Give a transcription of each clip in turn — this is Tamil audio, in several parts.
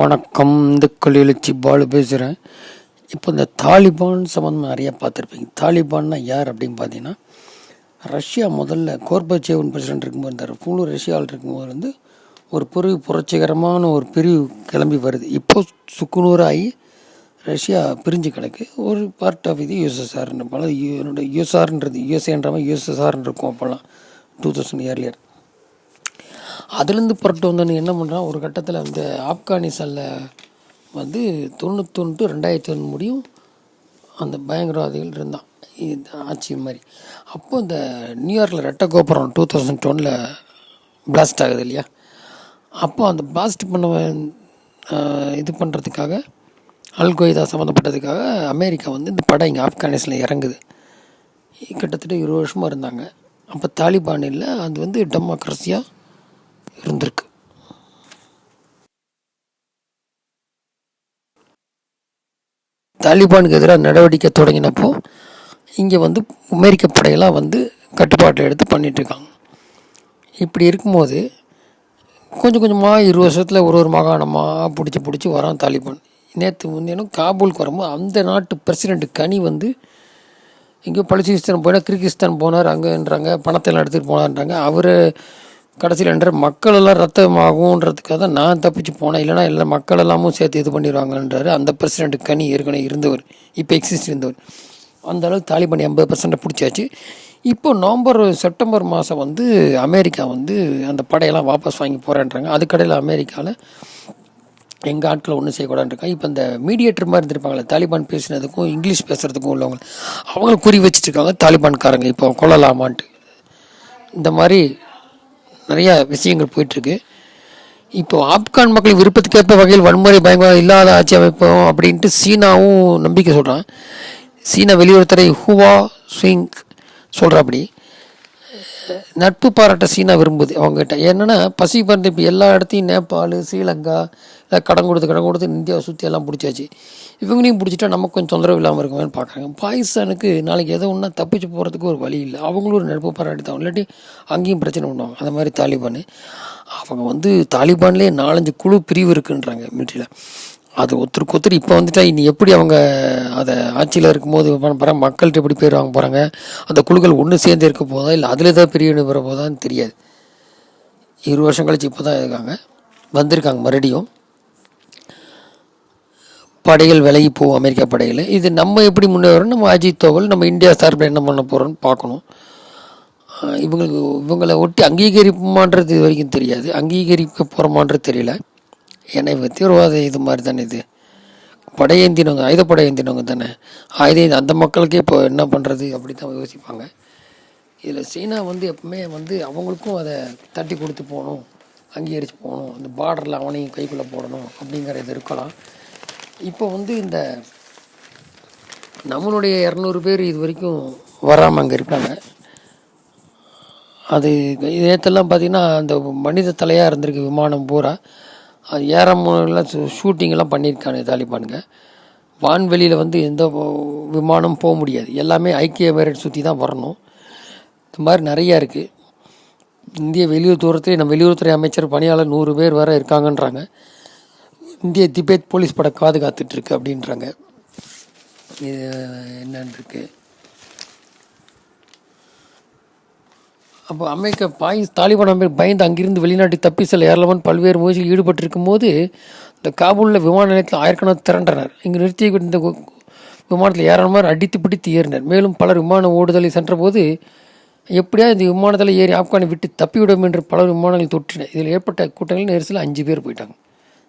வணக்கம். இந்த கொள்ளையெழுச்சி பாலு பேசுகிறேன். இப்போ இந்த தாலிபான் சம்மந்தம் நிறையா பார்த்துருப்பீங்க. தாலிபான்னா யார் அப்படின்னு பார்த்தீங்கன்னா, ரஷ்யா முதல்ல கோர்பச்சேவன் பிரசிடென்ட் இருக்கும்போது இருந்தார். முழு ரஷ்யாவில் இருக்கும்போது வந்து ஒரு புரட்சிகரமான ஒரு பிரிவு கிளம்பி வருது. இப்போ சுக்குநூறாகி ரஷ்யா பிரிஞ்சு கிடக்கு. ஒரு பார்ட் ஆஃப் இது யூஎஸ்எஸ்ஆர்னு போல என்னோட யூஎஸ்ஆர்ன்றது யூஎஸ்ஏன்ற மாதிரி யூஎஸ்எஸ்ஆர்னு இருக்கும் அப்போல்லாம் 2000 இயர்லியர். அதுலேருந்து புரட்டு வந்தோன்னு என்ன பண்ணுறான், ஒரு கட்டத்தில் வந்து ஆப்கானிஸ்தானில் வந்து 91 2001 முடியும் அந்த பயங்கரவாதிகள் இருந்தான் ஆட்சி மாதிரி. அப்போ இந்த நியூயார்க்கில் ரெட்டை கோபுரம் 2001 பிளாஸ்ட் ஆகுது இல்லையா. அப்போ அந்த பிளாஸ்ட் பண்ண இது பண்ணுறதுக்காக அல்கொய்தா சம்மந்தப்பட்டதுக்காக அமெரிக்கா வந்து இந்த படம் இங்கே ஆப்கானிஸ்தானில் இறங்குது. கிட்டத்தட்ட 20 வருஷமாக இருந்தாங்க. அப்போ தாலிபான் இல்லை, அது வந்து டெமோக்ரஸியாக இருந்திருக்கு. தாலிபானுக்கு எதிராக நடவடிக்கை தொடங்கினப்போ இங்கே வந்து அமெரிக்க படையெல்லாம் வந்து கட்டுப்பாட்டை எடுத்து பண்ணிகிட்ருக்காங்க. இப்படி இருக்கும்போது கொஞ்சம் கொஞ்சமாக 20 வருஷத்தில் ஒரு மாகாணமாக பிடிச்சி வரான் தாலிபான். நேற்று முந்தினும் காபூலுக்கு வரும்போது அந்த நாட்டு பிரசிடெண்ட் கனி வந்து இங்கே பலுச்சிஸ்தான் போனால் கிர்கிஸ்தான் போனார், அங்கேன்றாங்க பணத்தெல்லாம் எடுத்துகிட்டு போனார்ன்றாங்க. அவர் கடைசியில் என்ற மக்கள் எல்லாம் ரத்தமாகுன்றதுக்காக தான் நான் தப்பிச்சு போனேன், இல்லைனா எல்லா மக்கள் எல்லாமும் சேர்த்து இது பண்ணிடுவாங்கன்றாரு அந்த பிரசிடெண்ட் கனி. ஏற்கனவே இருந்தவர், இப்போ எக்ஸிஸ்ட் இருந்தவர். அந்த அளவுக்கு தாலிபான் 80% பிடிச்சாச்சு. இப்போ செப்டம்பர் மாதம் வந்து அமெரிக்கா வந்து அந்த படையெல்லாம் வாபஸ் வாங்கி போகிறேன்றாங்க. அதுக்கடையில் அமெரிக்காவில் எங்கள் ஆட்களை ஒன்றும் செய்யக்கூடாதுருக்காங்க. இப்போ இந்த மீடியேட்டர் மாதிரி இருந்திருப்பாங்களே, தாலிபான் பேசுனதுக்கும் இங்கிலீஷ் பேசுகிறதுக்கும் உள்ளவங்க அவங்கள குறி வச்சுட்ருக்காங்க தாலிபான்காரங்க இப்போ கொள்ளலாமான்ட்டு. இந்த மாதிரி நிறையா விஷயங்கள் போயிட்டுருக்கு. இப்போது ஆப்கான் மக்கள் விருப்பத்துக்கேற்ப வகையில் வன்முறை பயங்கரம் இல்லாத ஆட்சி அமைப்போம் அப்படின்ட்டு சீனாவும் நம்பிக்கை சொல்கிறான். சீனா வெளியுறவுத்துறை ஹுவா ஸ்விங் சொல்கிறபடி நட்பு பாராட்ட சீனா விரும்புது அவங்ககிட்ட. என்னென்னா பசி பறந்து இப்போ எல்லா இடத்தையும் நேபாள், ஸ்ரீலங்கா கடன் கொடுத்து இந்தியாவை சுற்றி எல்லாம் பிடிச்சாச்சு. இவங்களையும் பிடிச்சிட்டா நமக்கு கொஞ்சம் தொந்தரவு இல்லாமல் இருக்குமேனு பார்க்குறாங்க. பாகிஸ்தானுக்கு நாளைக்கு எதோ ஒன்றா தப்பிச்சு போகிறதுக்கு ஒரு வழி இல்லை. அவங்களும் ஒரு நட்பு பாராட்டி தான், இல்லாட்டி அங்கேயும் பிரச்சனை பண்ணுவாங்க. அந்த மாதிரி தாலிபான் அவங்க வந்து தாலிபான்லேயே 4-5 குழு பிரிவு இருக்குன்றாங்க மிலிட்ரியில். அது ஒருத்தருக்கு இப்போ வந்துட்டா இனி எப்படி அவங்க அதை ஆட்சியில் இருக்கும்போது பண்ண போகிறாங்க, மக்கள்கிட்ட எப்படி பேர் வாங்க போகிறாங்க, அந்த குழுக்கள் ஒன்று சேர்ந்து இருக்க போதா இல்லை அதில் தான் பிரிவு பெற போதான்னு தெரியாது. 20 வருஷம் கழிச்சு இப்போ தான் வந்திருக்காங்க மறுபடியும். படைகள் விலகி போகும் அமெரிக்கா படைகள். இது நம்ம எப்படி முன்னேறோம், நம்ம அஜித் தோவல் நம்ம இந்தியா சார்பில் என்ன பண்ண போகிறோன்னு பார்க்கணும். இவங்களை ஒட்டி அங்கீகரிப்புமான்றது இது வரைக்கும் தெரியாது, அங்கீகரிக்க போகிறோமான்றது தெரியல. ஏன்னா இவங்க தீவிரவாத இது மாதிரி தானே, இது படையேந்தினவங்க, ஆயுதப்படை ஏந்தினவங்க தானே. ஆயுதம் அந்த மக்களுக்கே இப்போ என்ன பண்ணுறது அப்படி தான் யோசிப்பாங்க. இதில் சீனா வந்து எப்பவுமே வந்து அவங்களுக்கும் அதை தட்டி கொடுத்து போகணும், அங்கீகரித்து போகணும், இந்த பார்டரில் அவனையும் கைக்குள்ளே போடணும் அப்படிங்கிற இது இருக்கலாம். இப்போ வந்து இந்த நம்மளுடைய 200 பேர் இது வரைக்கும் வராமல் அங்கே இருக்காங்க. அது நேற்றெல்லாம் பார்த்திங்கன்னா அந்த மனித தலையாக இருந்திருக்கு விமானம் பூரா. அது ஏறமெல்லாம் ஷூட்டிங்கெல்லாம் பண்ணியிருக்காங்க தாலிபானுங்க. வான்வெளியில் வந்து எந்த விமானம் போக முடியாது, எல்லாமே ஐக்கிய எமிரேட் சுற்றி தான் வரணும். இந்த மாதிரி நிறையா இருக்குது. இந்திய வெளியுறவுத்துறை நம்ம வெளியுறவுத்துறை அமைச்சர் பணியாளர் 100 பேர் வர இருக்காங்கன்றாங்க. இந்திய திபேத் போலீஸ் படை காத்துட்ருக்கு அப்படின்றாங்க. இது என்னன்னு இருக்குது. அப்போ தாலிபான் பயந்து அங்கிருந்து வெளிநாட்டுக்கு தப்பி செல்ல ஏராளமான பல்வேறு முயற்சியில் ஈடுபட்டிருக்கும் போது இந்த காபூலில் விமான நிலையத்தில் ஆயிரக்கணக்கான திரண்டனர். இங்கு நிறுத்தி இந்த விமானத்தில் ஏராளமாக அடித்து பிடித்து ஏறினர். மேலும் பலர் விமான ஓடுதலை சென்றபோது எப்படியா இந்த விமானத்தில் ஏறி ஆப்கானை விட்டு தப்பிவிடும் என்று பலர் விமானங்கள் தொற்றின. இதில் ஏற்பட்ட கூட்டங்களில் நெரிசலில் 5 பேர் போயிட்டாங்க.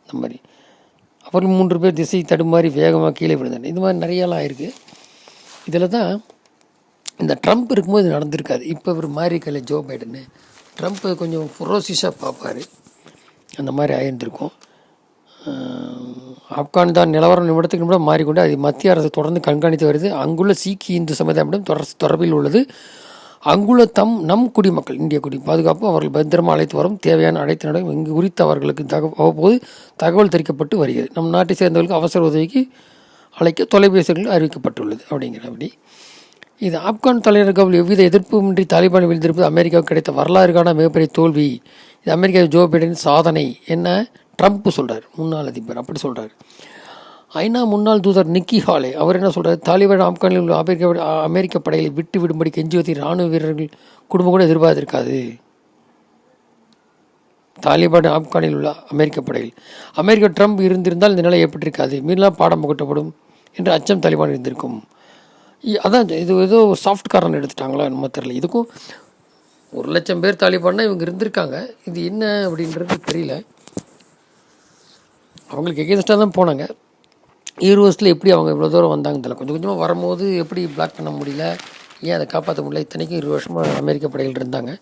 இந்த மாதிரி அவர்கள் 3 பேர் திசை தடுமாறி வேகமாக கீழே விழுந்தனர். இது மாதிரி நிறையாலாம் ஆயிருக்கு. இதில் தான் இந்த ட்ரம்ப் இருக்கும்போது இது நடந்திருக்காது. இப்போ இவர் மாதிரி கையில் ஜோ பைடன்னு ட்ரம்ப் கொஞ்சம் ஃபுரோசிஸாக பார்ப்பார், அந்த மாதிரி ஆயிருந்திருக்கும். ஆப்கானிஸ்தான் நிலவரம் நிமிடத்துக்கு நிமிடம் மாறிக்கொண்டு அது மத்திய அரசு தொடர்ந்து கண்காணித்து வருது. அங்குள்ள சீக்கிய இந்து சமுதாயமிடம் தொடர்பில் உள்ளது. அங்குள்ள நம் குடிமக்கள் இந்திய பாதுகாப்பு அவர்கள் பத்திரமாக அழைத்து வரும் தேவையான அழைத்து நடம் இங்கு குறித்து அவர்களுக்கு அவ்வப்போது தகவல் தெரிவிக்கப்பட்டு வருகிறது. நம் நாட்டை சேர்ந்தவர்களுக்கு அவசர உதவிக்கு அழைக்க தொலைபேசிகள் அறிவிக்கப்பட்டுள்ளது அப்படிங்கிறபடி. இது ஆப்கான் தலைவர்கள் எவ்வித எதிர்ப்புமின்றி தாலிபான் வீழ்ந்திருப்பது அமெரிக்காவுக்கு கிடைத்த வரலாறுக்கான மிகப்பெரிய தோல்வி. இது அமெரிக்கா ஜோ பைடன் சாதனை. என்ன ட்ரம்ப் சொல்கிறார், முன்னாள் அதிபர் அப்படி சொல்கிறார். ஐநா முன்னாள் தூதர் நிக்கி ஹாலே அவர் என்ன சொல்கிறார், தாலிபான் ஆப்கானில் உள்ள அமெரிக்க படைகளை விட்டு விடும்படி கெஞ்சுவதை இராணுவ வீரர்கள் குடும்பம் கூட எதிர்பார்த்திருக்காது. தாலிபான் ஆப்கானில் உள்ள அமெரிக்க படைகள் அமெரிக்க ட்ரம்ப் இருந்திருந்தால் இந்த நிலை ஏற்பட்டிருக்காது, மீறலாம் பாடம் புகட்டப்படும் என்று அச்சம் தாலிபான் இருந்திருக்கும். அதான் இது ஏதோ சாஃப்ட் காரணம் எடுத்துட்டாங்களா நம்ம தெரியல. இதுக்கும் 1,00,000 பேர் தாலிபான்னா இவங்க இருந்திருக்காங்க. இது என்ன அப்படின்றது தெரியல. அவங்களுக்கு எகேன்ஸ்டாக தான் போனாங்க. 20 வருஷத்தில் எப்படி அவங்க இவ்வளோ தூரம் வந்தாங்க தெரியல. கொஞ்சம் கொஞ்சமாக வரும்போது எப்படி பிளாக் பண்ண முடியல, ஏன் அதை காப்பாற்ற முடியல. இத்தனைக்கும் 20 வருஷமாக அமெரிக்க படைகள் இருந்தாங்க.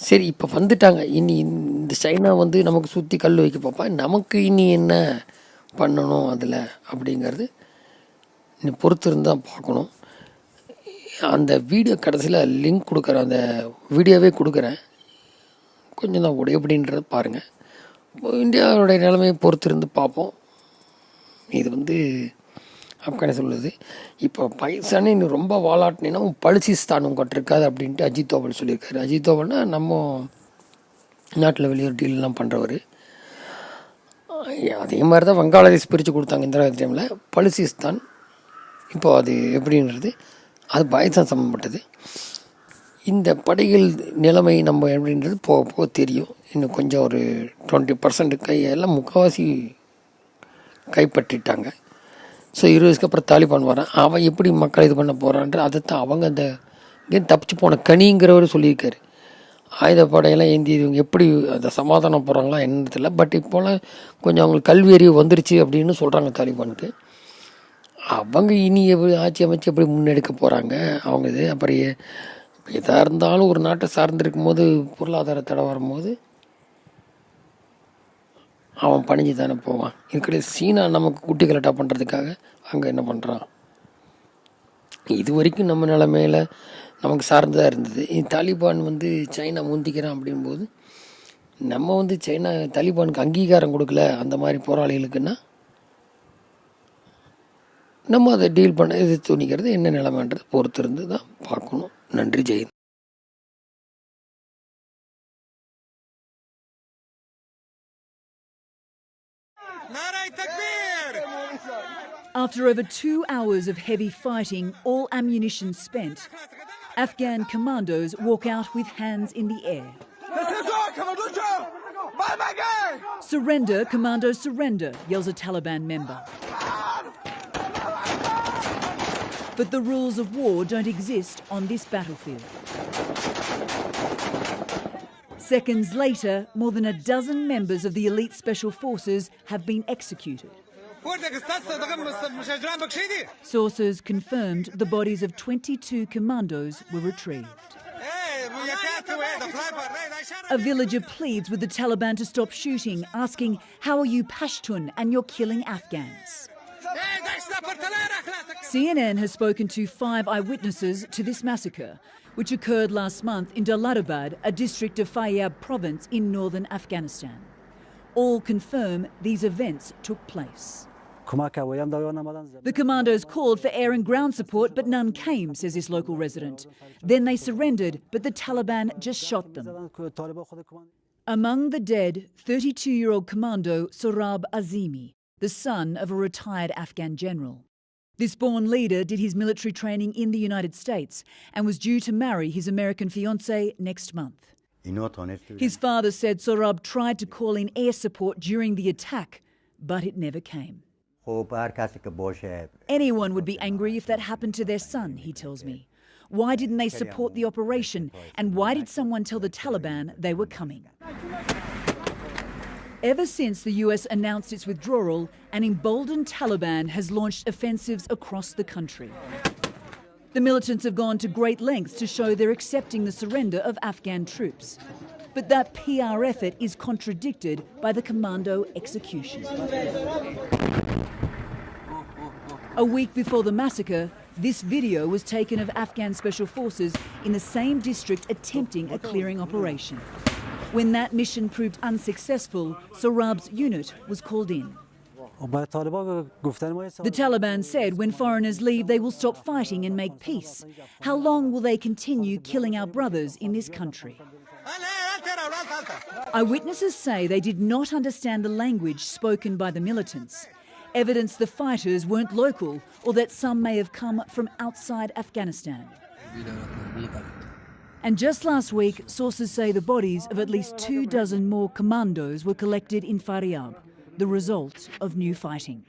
சரி, இப்போ வந்துட்டாங்க. இனி இந்த சைனா வந்து நமக்கு சுற்றி கல் வைக்க பார்ப்பா, நமக்கு இனி என்ன பண்ணணும் அதில் அப்படிங்கிறது நீ பொறுத்து இருந்தால் பார்க்கணும். அந்த வீடியோ கடைசியில் லிங்க் கொடுக்குறேன், அந்த வீடியோவே கொடுக்குறேன், கொஞ்சம் தான் ஓடு எப்படின்றத பாருங்கள். இந்தியாவுடைய நிலைமையை பொறுத்து இருந்து பார்ப்போம். இது வந்து ஆப்கானிஸ்தான் உள்ளது. இப்போ பாகிஸ்தானே இன்னும் ரொம்ப வாலாட்டினா பலுசிஸ்தான் உங்கள்கிட்ட இருக்காது அப்படின்ட்டு அஜித் தோவல் சொல்லியிருக்காரு. அஜித் தோவல்னா நம்ம நாட்டில் வெளியூர் டீல்லாம் பண்ணுறவர். அதே மாதிரி தான் வங்காளதேஷ் பிரித்து கொடுத்தாங்க இந்த டைமில். பலுசிஸ்தான் இப்போ அது எப்படின்றது அது பாகிஸ்தான் சம்மந்தப்பட்டது. இந்த படைகள் நிலைமை நம்ம எப்படின்றது போக போக தெரியும். இன்னும் கொஞ்சம் ஒரு 20% கையெல்லாம் முக்கால்வாசி கைப்பற்றிட்டாங்க. ஸோ 20 வருஷத்துக்கு அப்புறம் தாலிபான் வரான், அவன் எப்படி மக்களை இது பண்ண போகிறான்ற அதைத்தான் அவங்க அந்த இங்கேருந்து தப்பிச்சு போன கனிங்கிறவர் சொல்லியிருக்காரு. ஆயுதப்படையெல்லாம் ஏந்தி இவங்க எப்படி அதை சமாதானம் போகிறாங்களா என்னன்னு தெரியல. பட் இப்போலாம் கொஞ்சம் அவங்களுக்கு கல்வி அறிவு வந்துருச்சு அப்படின்னு சொல்கிறாங்க தாலிபானுக்கு. அவங்க இனி ஆட்சி அமைச்சு எப்படி முன்னெடுக்க போகிறாங்க அவங்க இது. அப்புறம் எதாக இருந்தாலும் ஒரு நாட்டை சார்ந்திருக்கும் போது பொருளாதார தடை வரும்போது அவன் பணிஞ்சு தானே போவான். இதுக்கிடையே சீனா நமக்கு குட்டி கலட்டா பண்ணுறதுக்காக அங்கே என்ன பண்ணுறான். இது வரைக்கும் நம்ம நிலைமையில் நமக்கு சார்ந்ததாக இருந்தது. தாலிபான் வந்து சைனா முந்திக்கிறான் அப்படிங்கும்போது நம்ம வந்து சைனா தாலிபானுக்கு அங்கீகாரம் கொடுக்கல அந்த மாதிரி போராளிகளுக்குன்னா நம்ம அதை டீல் பண்ண இது துணிக்கிறது என்ன நிலைமைன்றது பொறுத்து இருந்து தான் பார்க்கணும். நன்றி, Jayant. After over 2 hours of heavy fighting, all ammunition spent, Afghan commandos walk out with hands in the air. Surrender, commandos, surrender, yells a Taliban member. But the rules of war don't exist on this battlefield. Seconds later, more than a dozen members of the elite special forces have been executed. Sources confirmed the bodies of 22 commandos were retrieved. A villager pleads with the Taliban to stop shooting, asking, "How are you Pashtun and you're killing Afghans?" CNN has spoken to 5 eyewitnesses to this massacre, which occurred last month in Dalibans, a district of Faryab province in northern Afghanistan. All confirm these events took place. The commandos called for air and ground support, but none came, says this local resident. Then they surrendered, but the Taliban just shot them. Among the dead, 32-year-old commando Sohrab Azimi, the son of a retired Afghan general. This born leader did his military training in the United States and was due to marry his American fiancée next month. His father said Sohrab tried to call in air support during the attack, but it never came. Anyone would be angry if that happened to their son, he tells me. Why didn't they support the operation? And why did someone tell the Taliban they were coming? Ever since the US announced its withdrawal, an emboldened Taliban has launched offensives across the country. The militants have gone to great lengths to show they're accepting the surrender of Afghan troops. But that PR effort is contradicted by the commando execution. A week before the massacre, this video was taken of Afghan special forces in the same district attempting a clearing operation. When that mission proved unsuccessful, Sohrab's unit was called in. The Taliban said when foreigners leave, they will stop fighting and make peace. How long will they continue killing our brothers in this country? Eyewitnesses say they did not understand the language spoken by the militants. Evidence the fighters weren't local or that some may have come from outside Afghanistan. And just last week, sources say the bodies of at least 24 more commandos were collected in Faryab, the result of new fighting.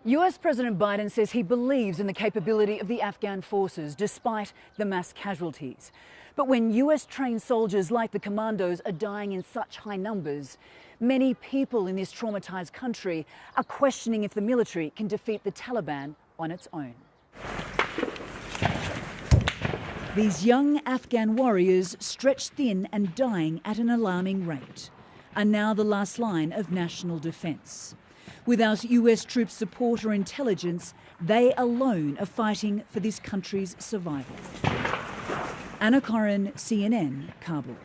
US President Biden says he believes in the capability of the Afghan forces despite the mass casualties. But when US trained soldiers like the commandos are dying in such high numbers, many people in this traumatized country are questioning if the military can defeat the Taliban on its own. These young Afghan warriors, stretched thin and dying at an alarming rate, are now the last line of national defence. Without US troops' support or intelligence, they alone are fighting for this country's survival. Anna Corrin, CNN, Kabul.